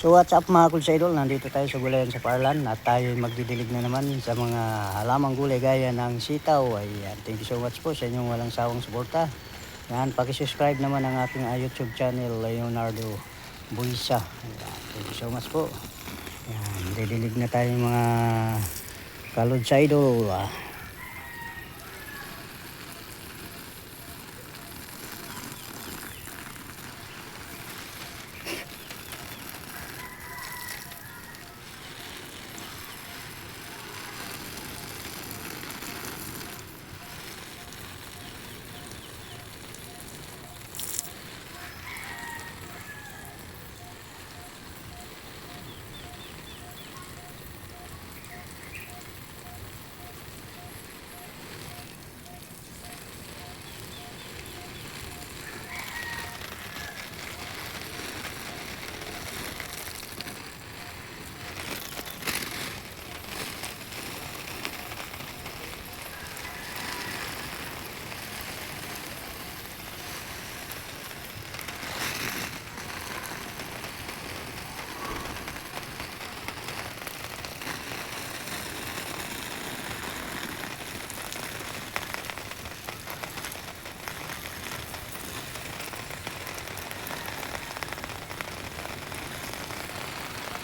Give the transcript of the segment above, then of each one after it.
So what's up mga Kulsa Idol, nandito tayo sa gulayan sa Parlan at tayo magdidilig na naman sa mga halamang gulay gaya ng sitaw. Ayan, thank you so much po sa inyong walang sawang suporta. Yan, pakisubscribe naman ang ating YouTube channel, Leonardo Buisa. Ayan, thank you so much po. Yan, didilig na tayo mga Kulsa Idol.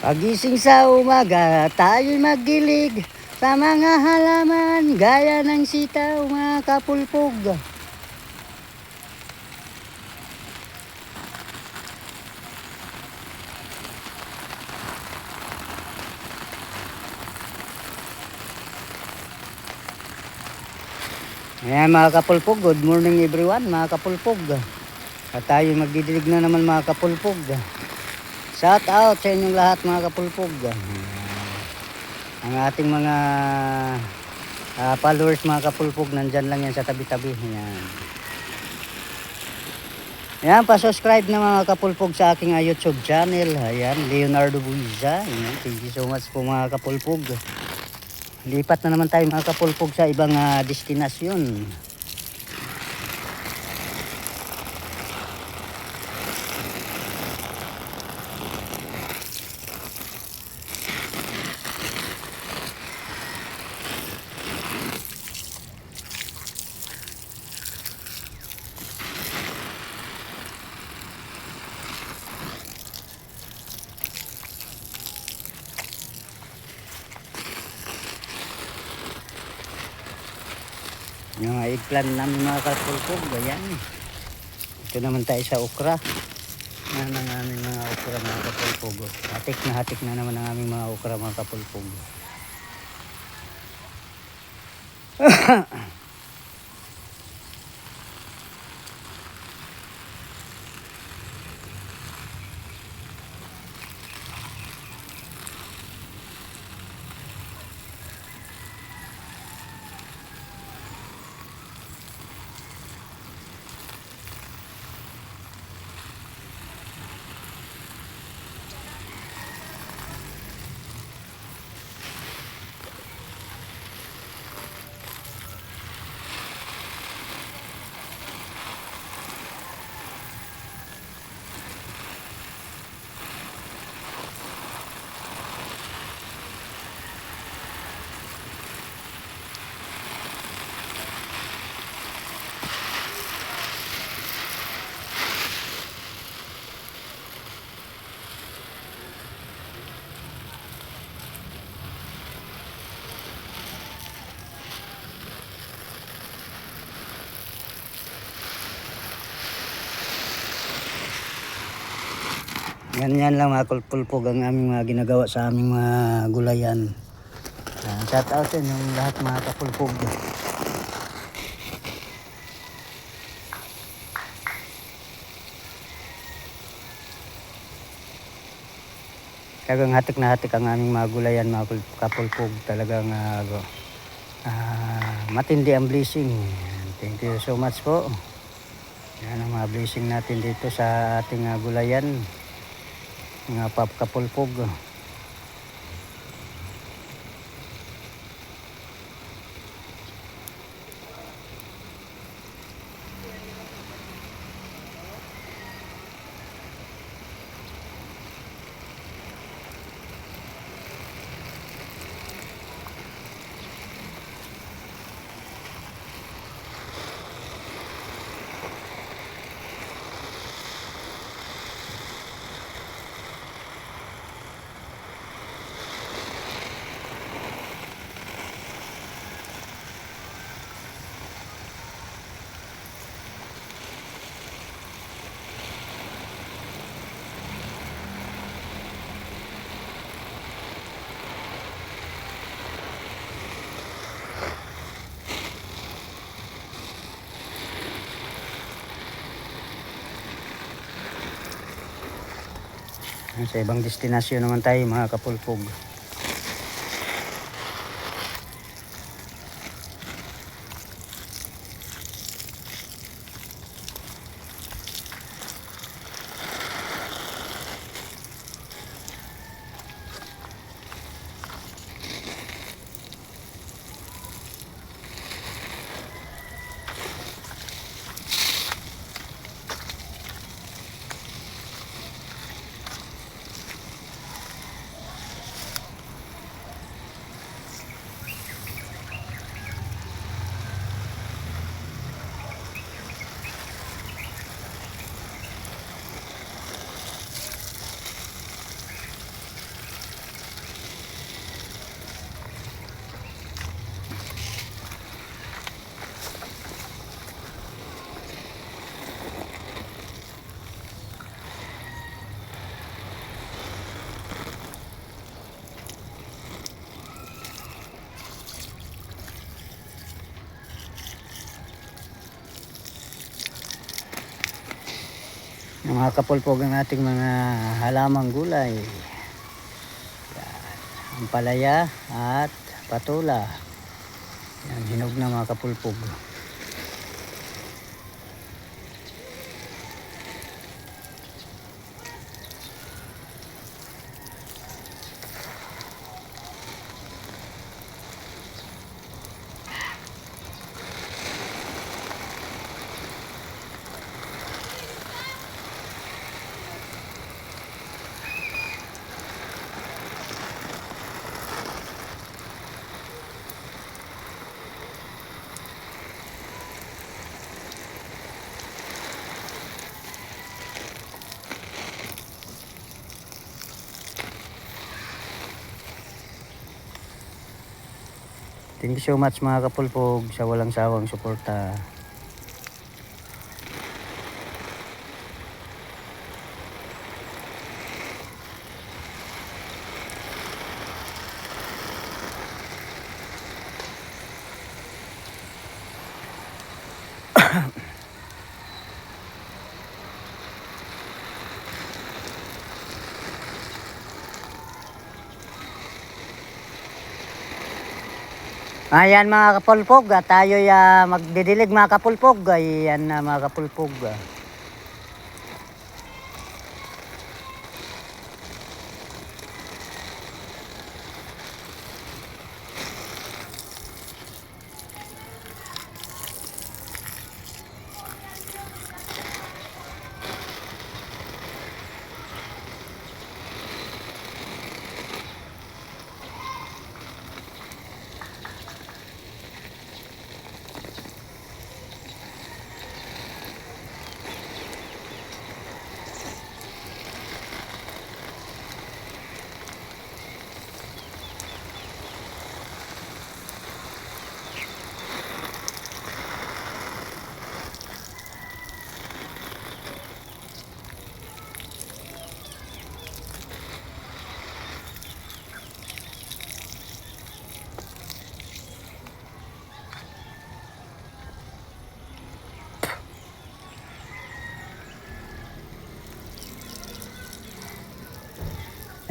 Pagising sa umaga, tayo'y magdilig sa mga halaman gaya ng sitaw, mga kapulpog. Ayan mga kapulpog, good morning everyone mga kapulpog. At tayo'y magdidilig na naman mga kapulpog. Shout out sa inyong lahat mga kapulpog. Ang ating mga followers mga kapulpog, nandyan lang yan sa tabi-tabi. Ayan, pa-subscribe na mga kapulpog sa aking YouTube channel. Ayan, Leonardo Buisa. Ayan, thank you so much po mga kapulpog. Lipat na naman tayo mga kapulpog sa ibang destinasyon. Yung eggplant namin mga kapulpog, ayan. Ito naman tayo sa okra. Yan ang aming mga okra mga kapulpog. Hatik na naman ang aming mga okra mga kapulpog. Yan lang mga kapulpog ang aming mga ginagawa sa aming mga gulayan. Shout out sa inyong lahat mga kapulpog. Talagang hatik na hatik ang aming mga gulayan mga kapulpog. Talagang matindi ang blessing. Thank you so much po. Yan ang mga blessing natin dito sa ating gulayan. Mga kapulpog. Sa ibang destinasyon naman tayo mga kapulpog. Mga kapulpog ang ating mga halamang gulay. Yan, ampalaya at patula. Yan, hinog na mga kapulpog. Thank you so much mga kapulpog sa walang sawang suporta. Ayan mga kapulpog, tayo magdidilig mga kapulpog. Ayan na mga kapulpog.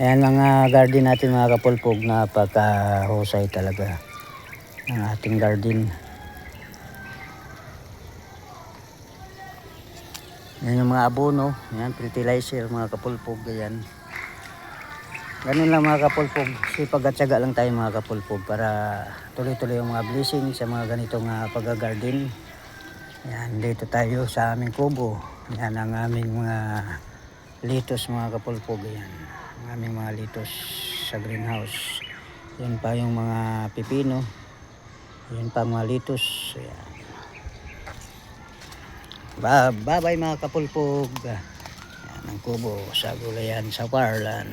Ayan mga garden natin mga kapulpog, napakahusay talaga ng ating garden. Yan yung mga abono, yan, fertilizer mga kapulpog. Ayan. Ganun lang mga kapulpog, sipag at syaga lang tayo mga kapulpog para tuloy-tuloy yung mga blessing sa mga ganitong pag-garden. Yan, dito tayo sa aming kubo. Yan ang aming mga litos mga kapulpog. Yan, ang aming mga litos sa greenhouse. Yan pa yung mga pipino. Yan pa mga litos. Yan. Bye-bye mga kapulpog. Yan ang kubo sa gulayan sa Parlan.